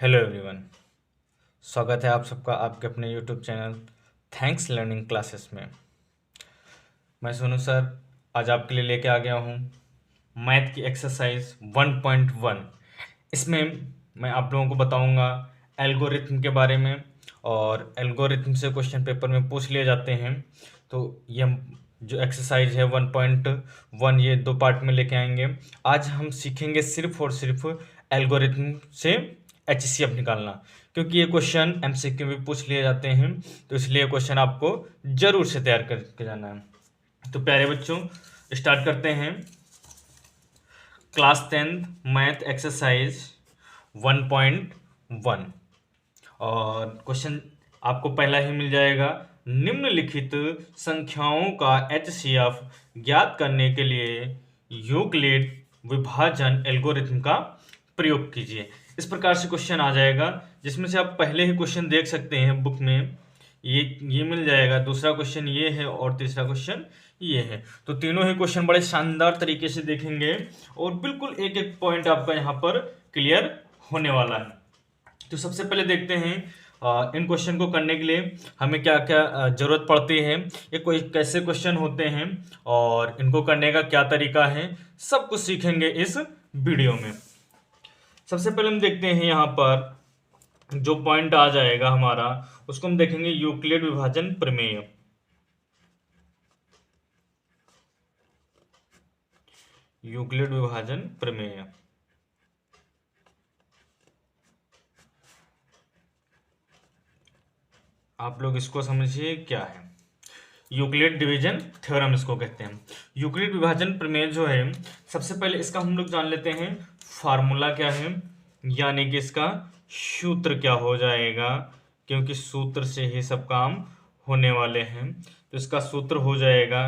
Hello everyone. स्वागत है आप सबका आपके अपने YouTube channel thanks learning classes में। मैं सोनू सर आज आपके लिए लेके आ गया हूँ मैथ की एक्सरसाइज 1.1। इसमें मैं आप लोगों को बताऊंगा एल्गोरिथम के बारे में, और एल्गोरिथम से क्वेश्चन पेपर में पूछ लिए जाते हैं। तो ये हम जो एक्सरसाइज है 1.1 ये दो पार्ट में लेके आएंगे। आज हम सीखेंगे सिर्फ और सिर्फ एल्गोरिथम से एचसीएफ निकालना, क्योंकि ये क्वेश्चन एमसीक्यू में पूछ लिए जाते हैं, तो इसलिए क्वेश्चन आपको जरूर से तैयार करके जाना है। तो प्यारे बच्चों, स्टार्ट करते हैं क्लास 10 मैथ एक्सरसाइज 1.1। और क्वेश्चन आपको पहला ही मिल जाएगा, निम्नलिखित संख्याओं का एचसीएफ ज्ञात करने के लिए यूक्लिड विभाजन एल्गोरिथम का प्रयोग कीजिए। इस प्रकार से क्वेश्चन आ जाएगा, जिसमें से आप पहले ही क्वेश्चन देख सकते हैं बुक में, ये मिल जाएगा। दूसरा क्वेश्चन ये है और तीसरा क्वेश्चन ये है। तो तीनों ही क्वेश्चन बड़े शानदार तरीके से देखेंगे और बिल्कुल एक एक पॉइंट आपका यहाँ पर क्लियर होने वाला है। तो सबसे पहले देखते हैं इन क्वेश्चन को करने के लिए हमें क्या क्या जरूरत पड़ती है, ये कोई कैसे क्वेश्चन होते हैं और इनको करने का क्या तरीका है, सब कुछ सीखेंगे इस वीडियो में। सबसे पहले हम देखते हैं यहाँ पर जो पॉइंट आ जाएगा हमारा, उसको हम देखेंगे यूक्लिड विभाजन प्रमेय। यूक्लिड विभाजन प्रमेय आप लोग इसको समझिए क्या है। यूक्लिड डिवीजन थ्योरम इसको कहते हैं। यूक्लिड विभाजन प्रमेय जो है, सबसे पहले इसका हम लोग जान लेते हैं फार्मूला क्या है, यानी कि इसका सूत्र क्या हो जाएगा, क्योंकि सूत्र से ही सब काम होने वाले हैं। तो इसका सूत्र हो जाएगा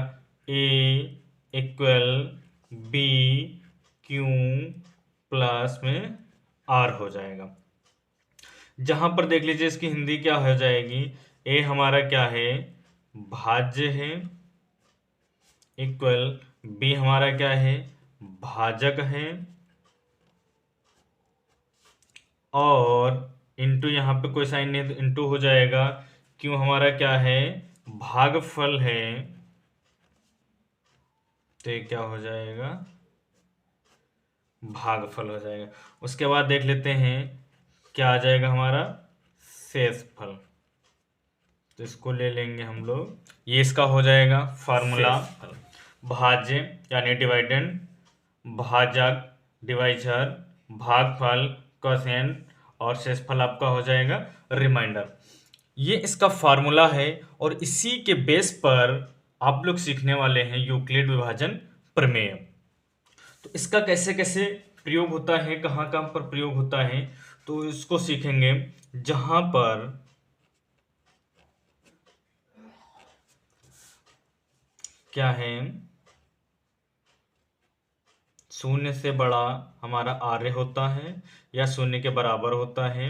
ए इक्वल बी क्यू प्लस में आर हो जाएगा। जहां पर देख लीजिए इसकी हिंदी क्या हो जाएगी, ए हमारा क्या है, भाज्य है, इक्वल बी हमारा क्या है, भाजक है, और इंटू यहाँ पे कोई साइन नहीं तो इंटू हो जाएगा। क्यों हमारा क्या है, भागफल है, तो ये क्या हो जाएगा, भागफल हो जाएगा। उसके बाद देख लेते हैं क्या आ जाएगा हमारा, शेषफल। तो इसको ले लेंगे हम लोग, ये इसका हो जाएगा फार्मूला। भाज्य यानी डिवाइडेंड, भाजक डिवाइजर, भागफल कोसेंट, और शेषफल आपका हो जाएगा रिमाइंडर। ये इसका फार्मूला है और इसी के बेस पर आप लोग सीखने वाले हैं यूक्लिड विभाजन प्रमेय। तो इसका कैसे कैसे प्रयोग होता है, कहाँ कहाँ पर प्रयोग होता है, तो इसको सीखेंगे। जहां पर क्या है, शून्य से बड़ा हमारा आर्य होता है या शून्य के बराबर होता है,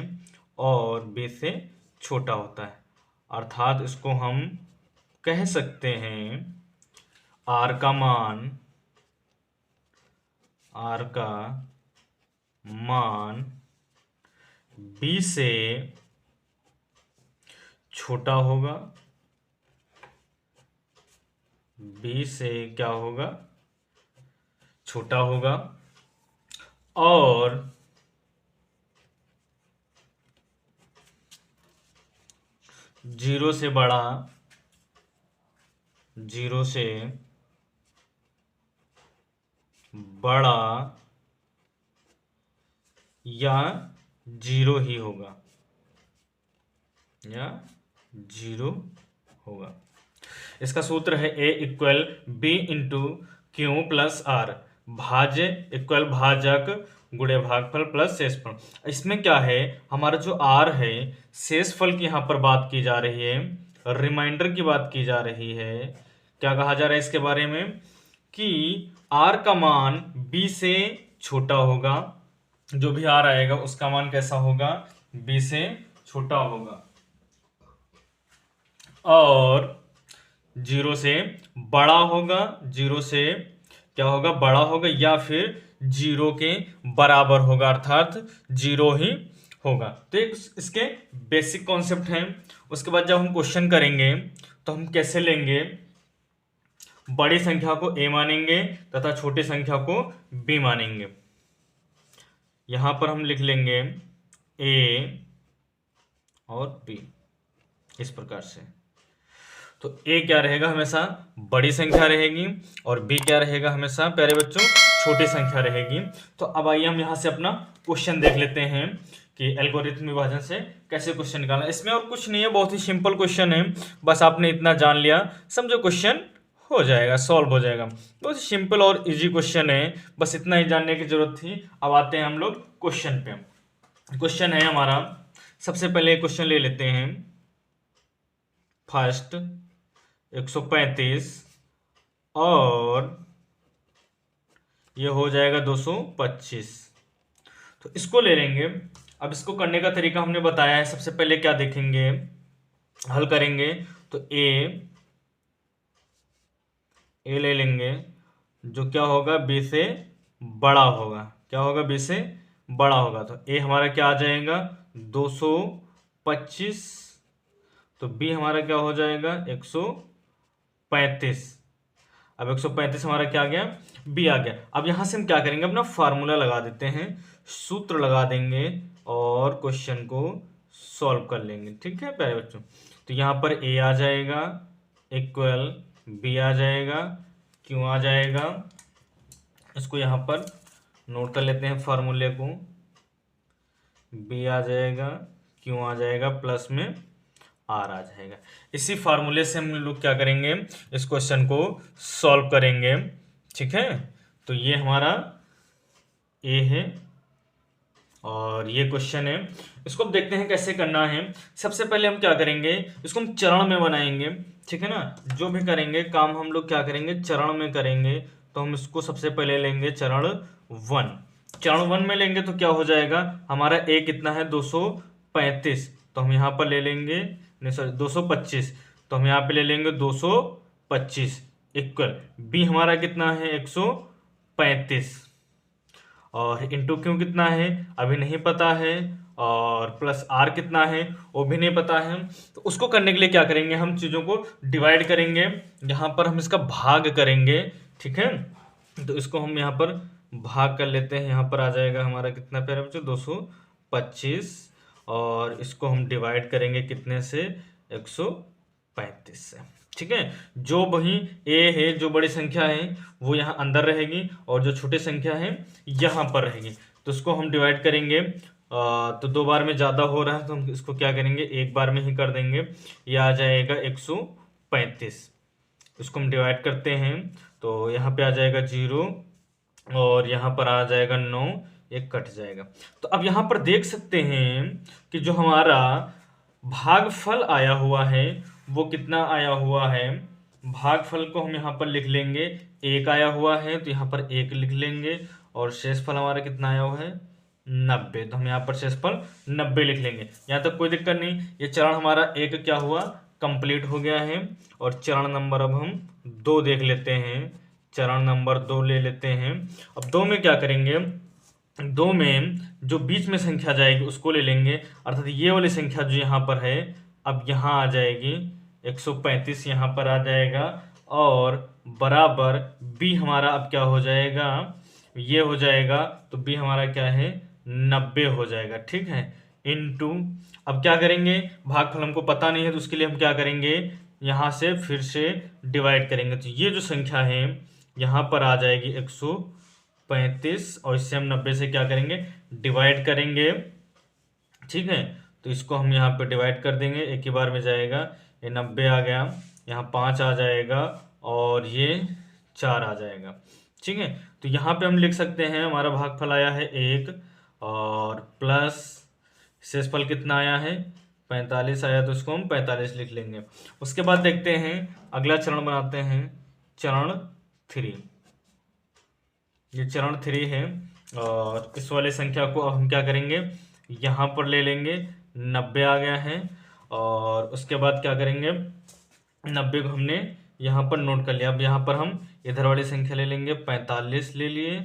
और बी से छोटा होता है। अर्थात इसको हम कह सकते हैं आर का मान बी से छोटा होगा, बी से क्या होगा, छोटा होगा, और जीरो से बड़ा, जीरो से बड़ा या जीरो ही होगा, या जीरो होगा। इसका सूत्र है A equal B into Q plus R, भाज्य इक्वल भाजक गुणे भागफल प्लस शेषफल। इसमें क्या है, हमारा जो आर है शेषफल की यहाँ पर बात की जा रही है, रिमाइंडर की बात की जा रही है। क्या कहा जा रहा है इसके बारे में कि आर का मान बी से छोटा होगा, जो भी आर आएगा उसका मान कैसा होगा, बी से छोटा होगा, और जीरो से बड़ा होगा, जीरो से क्या होगा, बड़ा होगा, या फिर जीरो के बराबर होगा, अर्थात जीरो ही होगा। तो एक इसके बेसिक कॉन्सेप्ट हैं। उसके बाद जब हम क्वेश्चन करेंगे तो हम कैसे लेंगे, बड़ी संख्या को a मानेंगे तथा छोटी संख्या को b मानेंगे। यहां पर हम लिख लेंगे a और b इस प्रकार से। तो a क्या रहेगा, हमेशा बड़ी संख्या रहेगी, और b क्या रहेगा, हमेशा प्यारे बच्चों छोटी संख्या रहेगी। तो अब आइए हम यहां से अपना क्वेश्चन देख लेते हैं कि एल्गोरिथम विभाजन से कैसे क्वेश्चन निकालना। इसमें और कुछ नहीं है, बहुत ही सिंपल क्वेश्चन है, बस आपने इतना जान लिया, समझो क्वेश्चन हो जाएगा, सॉल्व हो जाएगा। बहुत सिंपल और इजी क्वेश्चन है, बस इतना ही जानने की जरूरत थी। अब आते हैं हम लोग क्वेश्चन पे। क्वेश्चन है हमारा, सबसे पहले क्वेश्चन ले लेते हैं फर्स्ट 135 और ये हो जाएगा 225। तो इसको ले लेंगे। अब इसको करने का तरीका हमने बताया है। सबसे पहले क्या देखेंगे, हल करेंगे तो ए ले लेंगे, जो क्या होगा b से बड़ा होगा। क्या होगा, b से बड़ा होगा। तो a हमारा क्या आ जाएगा 225, तो b हमारा क्या हो जाएगा 135। अब 135 हमारा क्या आ गया, b आ गया। अब यहां से हम क्या करेंगे, अपना फार्मूला लगा देते हैं, सूत्र लगा देंगे और क्वेश्चन को सॉल्व कर लेंगे। ठीक है प्यारे बच्चों, तो यहाँ पर a आ जाएगा इक्वल b आ जाएगा, q आ जाएगा। इसको यहाँ पर नोट कर लेते हैं फार्मूले को, b आ जाएगा, q आ जाएगा, प्लस में r आ जाएगा। इसी फार्मूले से हम लोग क्या करेंगे, इस क्वेश्चन को सॉल्व करेंगे। ठीक है, तो ये हमारा a है और ये क्वेश्चन है। इसको अब देखते हैं कैसे करना है। सबसे पहले हम क्या करेंगे, इसको हम चरण में बनाएंगे। ठीक है ना, जो भी करेंगे काम हम लोग क्या करेंगे, चरण में करेंगे। तो हम इसको सबसे पहले लेंगे चरण 1। चरण 1 में लेंगे तो क्या हो जाएगा, हमारा a कितना है 235, तो हम यहाँ पर ले लेंगे, नहीं सॉरी 225, तो हम यहाँ पे ले लेंगे 225 इक्वल b हमारा कितना है 135, और इंटू क्यू कितना है अभी नहीं पता है, और प्लस आर कितना है वो भी नहीं पता है। तो उसको करने के लिए क्या करेंगे, हम चीज़ों को डिवाइड करेंगे। यहाँ पर हम इसका भाग करेंगे। ठीक है, तो इसको हम यहाँ पर भाग कर लेते हैं। यहाँ पर आ जाएगा हमारा कितना प्यारे बच्चों 225, और इसको हम डिवाइड करेंगे कितने से 135 से। ठीक है, जो वही a है, जो बड़ी संख्या है वो यहाँ अंदर रहेगी, और जो छोटी संख्या है यहाँ पर रहेगी। तो इसको हम डिवाइड करेंगे, तो 2 बार में ज़्यादा हो रहा है तो हम इसको क्या करेंगे, 1 बार में ही कर देंगे। ये आ जाएगा 135। इसको हम डिवाइड करते हैं तो यहाँ पे आ जाएगा 0, और यहाँ पर आ जाएगा 9, एक कट जाएगा। तो अब यहाँ पर देख सकते हैं कि जो हमारा भागफल आया हुआ है वो कितना आया हुआ है। भागफल को हम यहाँ पर लिख लेंगे, 1 आया हुआ है तो यहाँ पर 1 लिख लेंगे, और शेषफल हमारा कितना आया हुआ है 90, तो हम यहाँ पर शेषफल 90 लिख लेंगे। यहाँ तक कोई दिक्कत नहीं। ये चरण हमारा 1 क्या हुआ, कंप्लीट हो गया है। और चरण नंबर अब हम 2 देख लेते हैं, चरण नंबर 2 ले लेते हैं। अब 2 में क्या करेंगे, 2 में जो बीच में संख्या जाएगी उसको ले लेंगे, अर्थात ये वाली संख्या जो यहाँ पर है अब यहाँ आ जाएगी 135, यहाँ पर आ जाएगा, और बराबर b हमारा अब क्या हो जाएगा, ये हो जाएगा, तो b हमारा क्या है 90 हो जाएगा। ठीक है, इनटू अब क्या करेंगे, भागफल हमको पता नहीं है तो उसके लिए हम क्या करेंगे, यहाँ से फिर से डिवाइड करेंगे। तो ये जो संख्या है यहाँ पर आ जाएगी 135, और इससे हम 90 से क्या करेंगे डिवाइड करेंगे। ठीक है, तो इसको हम यहाँ पे डिवाइड कर देंगे, एक ही बार में जाएगा। ये 90 आ गया, यहाँ 5 आ जाएगा, और ये 4 आ जाएगा। ठीक है, तो यहाँ पे हम लिख सकते हैं हमारा भागफल आया है 1, और प्लस शेषफल कितना आया है 45 आया, तो इसको हम 45 लिख लेंगे। उसके बाद देखते हैं अगला चरण बनाते हैं, चरण 3। ये चरण 3 है, और इस वाले संख्या को अब हम क्या करेंगे, यहाँ पर ले लेंगे, 90 आ गया है, और उसके बाद क्या करेंगे 90 को हमने यहाँ पर नोट कर लिया। अब यहाँ पर हम इधर वाली संख्या ले लेंगे, 45 ले लिए,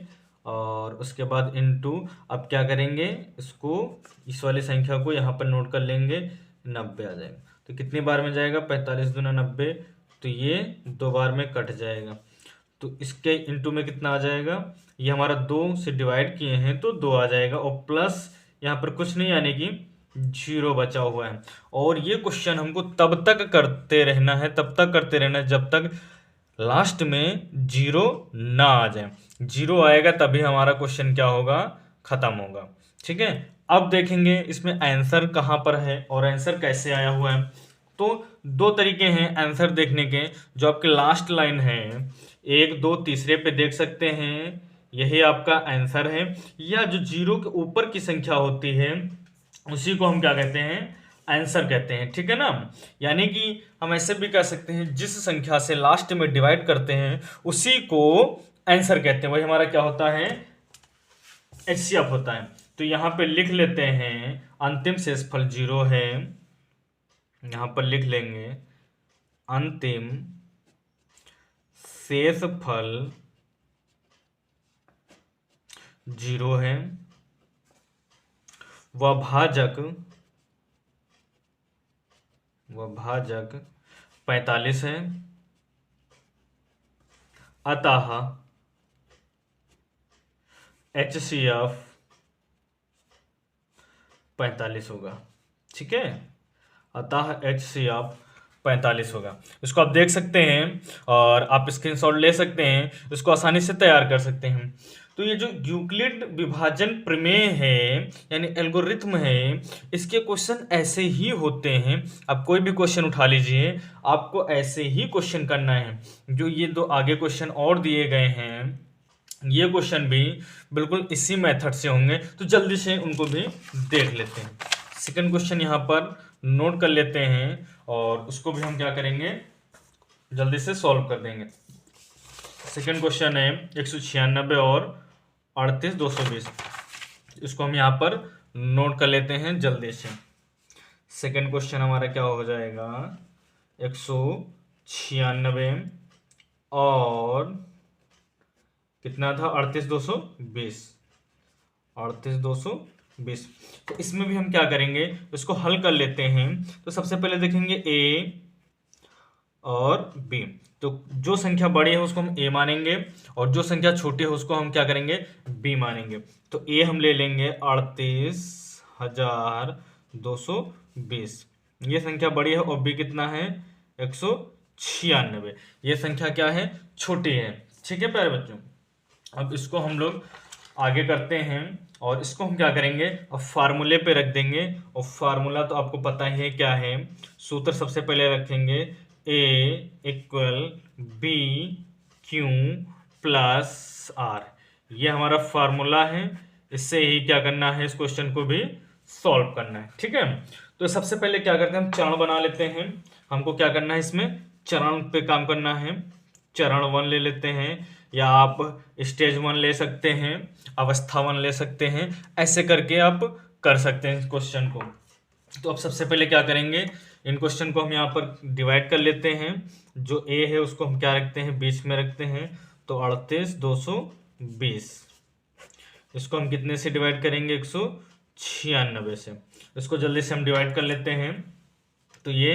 और उसके बाद इनटू, अब क्या करेंगे, इसको इस वाली संख्या को यहाँ पर नोट कर लेंगे, 90 आ जाएगा। तो कितनी बार में जाएगा, 45 दूना 90, तो ये 2 बार में कट जाएगा। तो इसके इनटू में कितना आ जाएगा, ये हमारा 2 से डिवाइड किए हैं तो 2 आ जाएगा, और प्लस यहाँ पर कुछ नहीं यानी कि 0 बचा हुआ है। और ये क्वेश्चन हमको तब तक करते रहना है, तब तक करते रहना है जब तक लास्ट में 0 ना आ जाए। 0 आएगा तभी हमारा क्वेश्चन क्या होगा, खत्म होगा। ठीक है, अब देखेंगे इसमें आंसर कहाँ पर है और आंसर कैसे आया हुआ है। तो 2 तरीके हैं आंसर देखने के। जो आपके लास्ट लाइन है 1 2 तीसरे पे देख सकते हैं, यही आपका आंसर है। या जो 0 के ऊपर की संख्या होती है उसी को हम क्या कहते हैं, आंसर कहते हैं। ठीक है ना, यानी कि हम ऐसे भी कह सकते हैं जिस संख्या से लास्ट में डिवाइड करते हैं उसी को आंसर कहते हैं, वही हमारा क्या होता है, एचसीएफ होता है। तो यहाँ पे लिख लेते हैं अंतिम शेषफल 0 है, यहाँ पर लिख लेंगे अंतिम शेषफल 0 है, वह भाजक 45 है, अतः HCF 45 होगा। ठीक है, अतः HCF 45 होगा। इसको आप देख सकते हैं और आप स्क्रीनशॉट ले सकते हैं, इसको आसानी से तैयार कर सकते हैं। तो ये जो यूक्लिड विभाजन प्रमेय है यानी एल्गोरिथम है, इसके क्वेश्चन ऐसे ही होते हैं। आप कोई भी क्वेश्चन उठा लीजिए, आपको ऐसे ही क्वेश्चन करना है। जो ये 2 आगे क्वेश्चन और दिए गए हैं, ये क्वेश्चन भी बिल्कुल इसी मेथड से होंगे, तो जल्दी से उनको भी देख लेते हैं। सेकंड क्वेश्चन यहाँ पर नोट कर लेते हैं और उसको भी हम क्या करेंगे, जल्दी से सॉल्व कर देंगे। सेकंड क्वेश्चन है 196 और 38,220, इसको हम यहाँ पर नोट कर लेते हैं जल्दी से। सेकंड क्वेश्चन हमारा क्या हो जाएगा, 196 और कितना था, 38,220, 38,220। तो इसमें भी हम क्या करेंगे, इसको हल कर लेते हैं। तो सबसे पहले देखेंगे ए और बी, तो जो संख्या बड़ी है उसको हम ए मानेंगे और जो संख्या छोटी है उसको हम क्या करेंगे, बी मानेंगे। तो ए हम ले लेंगे 38,220, ये संख्या बड़ी है, और बी कितना है, 196, ये संख्या क्या है, छोटी है। ठीक है प्यारे बच्चों, अब इसको हम लोग आगे करते हैं और इसको हम क्या करेंगे, अब फार्मूले पे रख देंगे। और फार्मूला तो आपको पता ही है क्या है, सूत्र सबसे पहले रखेंगे A equal B Q plus R, ये हमारा फार्मूला है। इससे ही क्या करना है, इस क्वेश्चन को भी सॉल्व करना है। ठीक है, तो सबसे पहले क्या करते हैं, हम चरण बना लेते हैं। हमको क्या करना है, इसमें चरण पे काम करना है। चरण 1 ले लेते हैं, या आप स्टेज 1 ले सकते हैं, अवस्था 1 ले सकते हैं, ऐसे करके आप कर सकते हैं इस क्वेश्चन को। तो अब सबसे पहले क्या करेंगे, इन क्वेश्चन को हम यहाँ पर डिवाइड कर लेते हैं। जो ए है उसको हम क्या रखते हैं, बीच में रखते हैं, तो 38,220। इसको हम कितने से डिवाइड करेंगे, 196 से। इसको जल्दी से हम डिवाइड कर लेते हैं। तो ये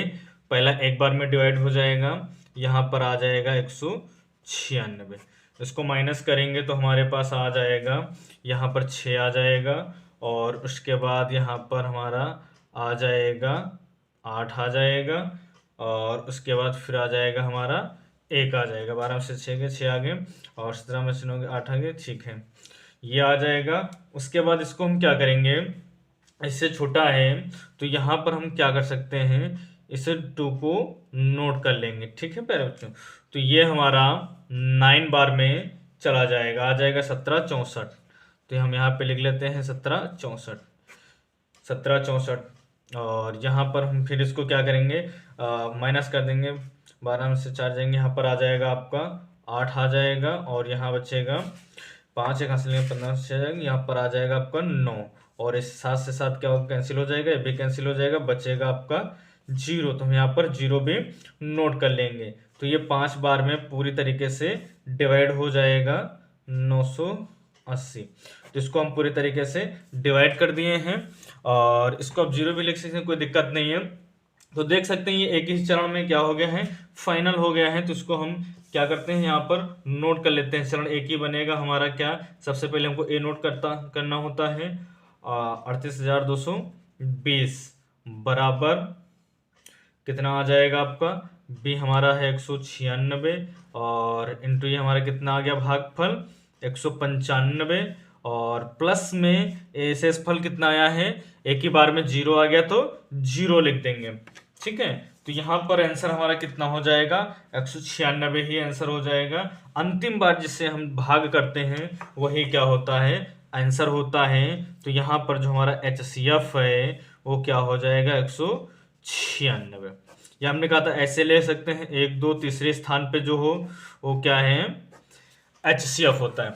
पहला एक बार में डिवाइड हो जाएगा, यहाँ पर आ जाएगा 196। इसको माइनस करेंगे तो हमारे पास आ जाएगा, यहाँ पर 6 आ जाएगा, और उसके बाद यहाँ पर हमारा आ जाएगा 8 आ जाएगा, और उसके बाद फिर आ जाएगा हमारा 1 आ जाएगा। 12 में से 6 के 6 आ गए, और 17 में से 9 के 8 आ गए। ठीक है, ये आ जाएगा। उसके बाद इसको हम क्या करेंगे, इससे छोटा है तो यहाँ पर हम क्या कर सकते हैं, इसे 2 को नोट कर लेंगे। ठीक है प्यारे बच्चों, तो ये हमारा 9 बार में चला जाएगा, आ जाएगा 1764। तो हम यहाँ पे लिख लेते हैं 1764। और यहाँ पर हम फिर इसको क्या करेंगे, माइनस कर देंगे। 12 में से 4 जाएंगे, यहाँ पर आ जाएगा आपका 8 आ जाएगा, और यहाँ बचेगा 5, एक हासिल 15 से जाएंगे, यहाँ पर आ जाएगा आपका 9, और इस 7 से 7 क्या होगा, कैंसिल हो जाएगा, ये भी कैंसिल हो जाएगा, बचेगा आपका 0। तो हम यहाँ पर 0 भी नोट कर लेंगे। तो ये 5 बार में पूरी तरीके से डिवाइड हो जाएगा, 900 80। तो इसको हम पूरे तरीके से डिवाइड कर दिए हैं और इसको अब जीरो भी लिख सकते हैं, कोई दिक्कत नहीं है। तो देख सकते हैं ये एक ही चरण में क्या हो गया है, फाइनल हो गया है। तो इसको हम क्या करते हैं, यहाँ पर नोट कर लेते हैं। चरण एक ही बनेगा हमारा क्या, सबसे पहले हमको ए नोट करना होता है 38,220 बराबर कितना आ जाएगा आपका, बी हमारा है 196 और इंटू ये हमारा कितना आ गया भागफल 195 और प्लस में एस फल कितना आया है, एक ही बार में जीरो आ गया तो जीरो लिख देंगे। ठीक है, तो यहाँ पर आंसर हमारा कितना हो जाएगा, 196 ही आंसर हो जाएगा। अंतिम बार जिससे हम भाग करते हैं वही क्या होता है, आंसर होता है। तो यहाँ पर जो हमारा HCF है वो क्या हो जाएगा, 196। या हमने कहा था ऐसे ले सकते हैं, एक दो तीसरे स्थान पे जो हो वो क्या है, HCF होता है।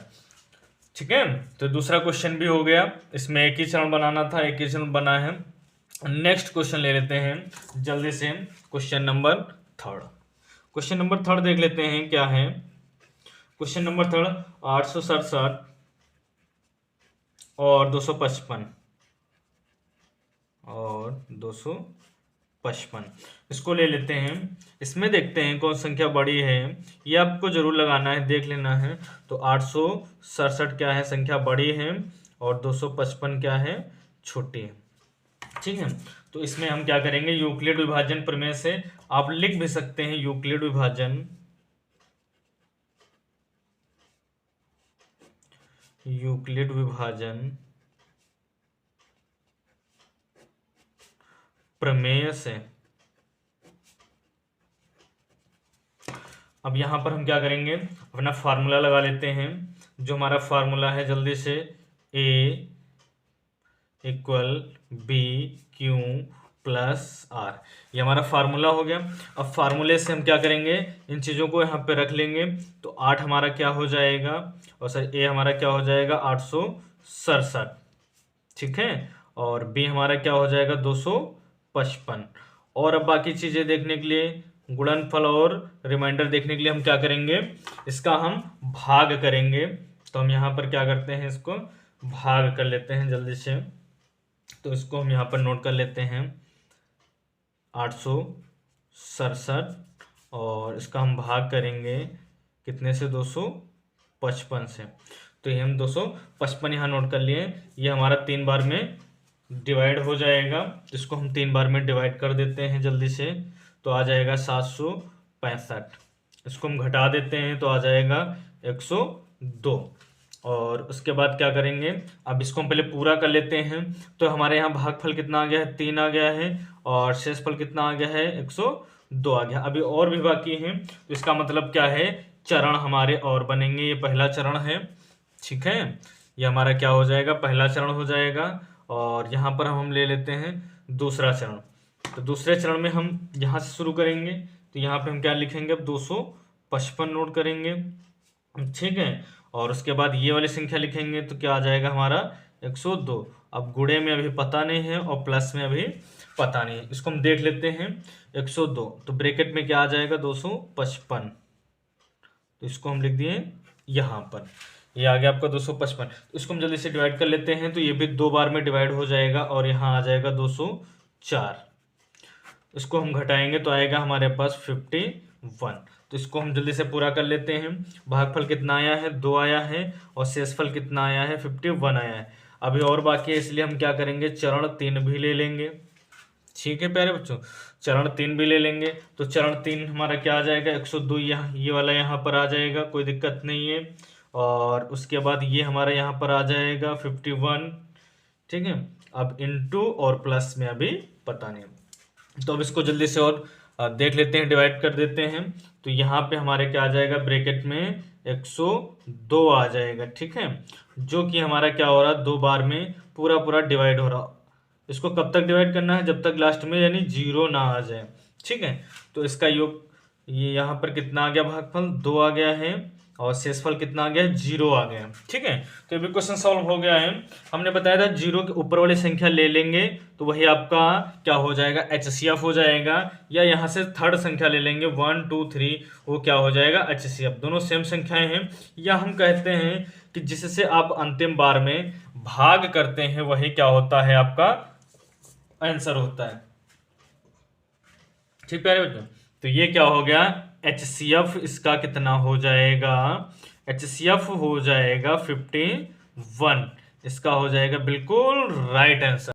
ठीक है, तो दूसरा क्वेश्चन भी हो गया, इसमें एक ही चरण बनाना था, एक ही चरण बना है। नेक्स्ट क्वेश्चन ले लेते हैं जल्दी से, question number third. Question number third देख लेते हैं क्या है। क्वेश्चन नंबर थर्ड 867 और 255 और 255 इसको ले लेते हैं। इसमें देखते हैं कौन संख्या बड़ी है, ये आपको जरूर लगाना है, देख लेना है। तो 867 क्या है, संख्या बड़ी है और 255 क्या है, छोटी है। ठीक है, तो इसमें हम क्या करेंगे, यूक्लिड विभाजन प्रमेय से आप लिख भी सकते हैं, यूक्लिड विभाजन प्रमेय से। अब यहां पर हम क्या करेंगे, अपना फार्मूला लगा लेते हैं। जो हमारा फार्मूला है जल्दी से, A equal B Q plus R, ये हमारा फार्मूला हो गया। अब फार्मूले से हम क्या करेंगे, इन चीज़ों को यहाँ पे रख लेंगे। तो 8 हमारा क्या हो जाएगा, और सर ए हमारा क्या हो जाएगा 867। ठीक है, और बी हमारा क्या हो जाएगा 255। और अब बाकी चीज़ें देखने के लिए, गुणनफल और रिमाइंडर देखने के लिए हम क्या करेंगे, इसका हम भाग करेंगे। तो हम यहाँ पर क्या करते हैं, इसको भाग कर लेते हैं जल्दी से। तो इसको हम यहाँ पर नोट कर लेते हैं 867 और इसका हम भाग करेंगे कितने से, 255 से। तो ये हम 255 यहाँ नोट कर लिए। ये हमारा 3 बार में डिवाइड हो जाएगा, इसको हम 3 बार में डिवाइड कर देते हैं जल्दी से। तो आ जाएगा 765। इसको हम घटा देते हैं तो आ जाएगा 102। और उसके बाद क्या करेंगे, अब इसको हम पहले पूरा कर लेते हैं। तो हमारे यहाँ भागफल कितना आ गया है, 3 आ गया है और शेषफल कितना आ गया है, 102 आ गया। अभी और भी बाकी हैं, तो इसका मतलब क्या है, चरण हमारे और बनेंगे। ये पहला चरण है, ठीक है, ये हमारा क्या हो जाएगा, पहला चरण हो जाएगा। और यहाँ पर हम ले लेते हैं दूसरा चरण। तो दूसरे चरण में हम यहाँ से शुरू करेंगे। तो यहाँ पे हम क्या लिखेंगे, अब 255 नोट करेंगे। ठीक है, और उसके बाद ये वाली संख्या लिखेंगे तो क्या आ जाएगा हमारा 102। अब गुणे में अभी पता नहीं है और प्लस में अभी पता नहीं है, इसको हम देख लेते हैं। 102 तो ब्रैकेट में क्या आ जाएगा 255। तो इसको हम लिख दिए यहाँ पर, ये आ गया आपका 255। तो इसको हम जल्दी से डिवाइड कर लेते हैं। तो ये भी 2 बार में डिवाइड हो जाएगा और यहाँ आ जाएगा 204। इसको हम घटाएंगे तो आएगा हमारे पास 51। तो इसको हम जल्दी से पूरा कर लेते हैं। भागफल कितना आया है, 2 आया है और शेषफल कितना आया है, 51 आया है। अभी और बाकी है, इसलिए हम क्या करेंगे, चरण 3 भी ले लेंगे। ठीक है प्यारे बच्चों, चरण 3 भी ले लेंगे। तो चरण 3 हमारा क्या आ जाएगा, 102 यहाँ, ये वाला यहाँ पर आ जाएगा, कोई दिक्कत नहीं है। और उसके बाद ये हमारा यहाँ पर आ जाएगा 51। ठीक है, अब इनटू और प्लस में अभी पता नहीं। तो अब इसको जल्दी से और देख लेते हैं, डिवाइड कर देते हैं। तो यहाँ पे हमारे क्या आ जाएगा, ब्रैकेट में 102 आ जाएगा। ठीक है, जो कि हमारा क्या हो रहा है, 2 बार में पूरा पूरा डिवाइड हो रहा। इसको कब तक डिवाइड करना है, जब तक लास्ट में यानी 0 ना आ जाए। ठीक है, तो इसका योग, ये यहाँ पर कितना आ गया, भागफल 2 आ गया है और शेषफल कितना आ गया है, 0 आ गया। ठीक है, तो ये भी क्वेश्चन सॉल्व हो गया है। हमने बताया था 0 के ऊपर वाली संख्या ले लेंगे तो वही आपका क्या हो जाएगा, HCF हो जाएगा। या यहाँ से थर्ड संख्या ले लेंगे 1 2 3, वो क्या हो जाएगा, HCF। दोनों सेम संख्याएं हैं। या हम कहते हैं कि जिससे आप अंतिम बार में भाग करते हैं वही क्या होता है, आपका आंसर होता है। ठीक प्यारे बच्चों, तो ये क्या हो गया, HCF इसका कितना हो जाएगा, HCF हो जाएगा 51, इसका हो जाएगा बिल्कुल राइट आंसर।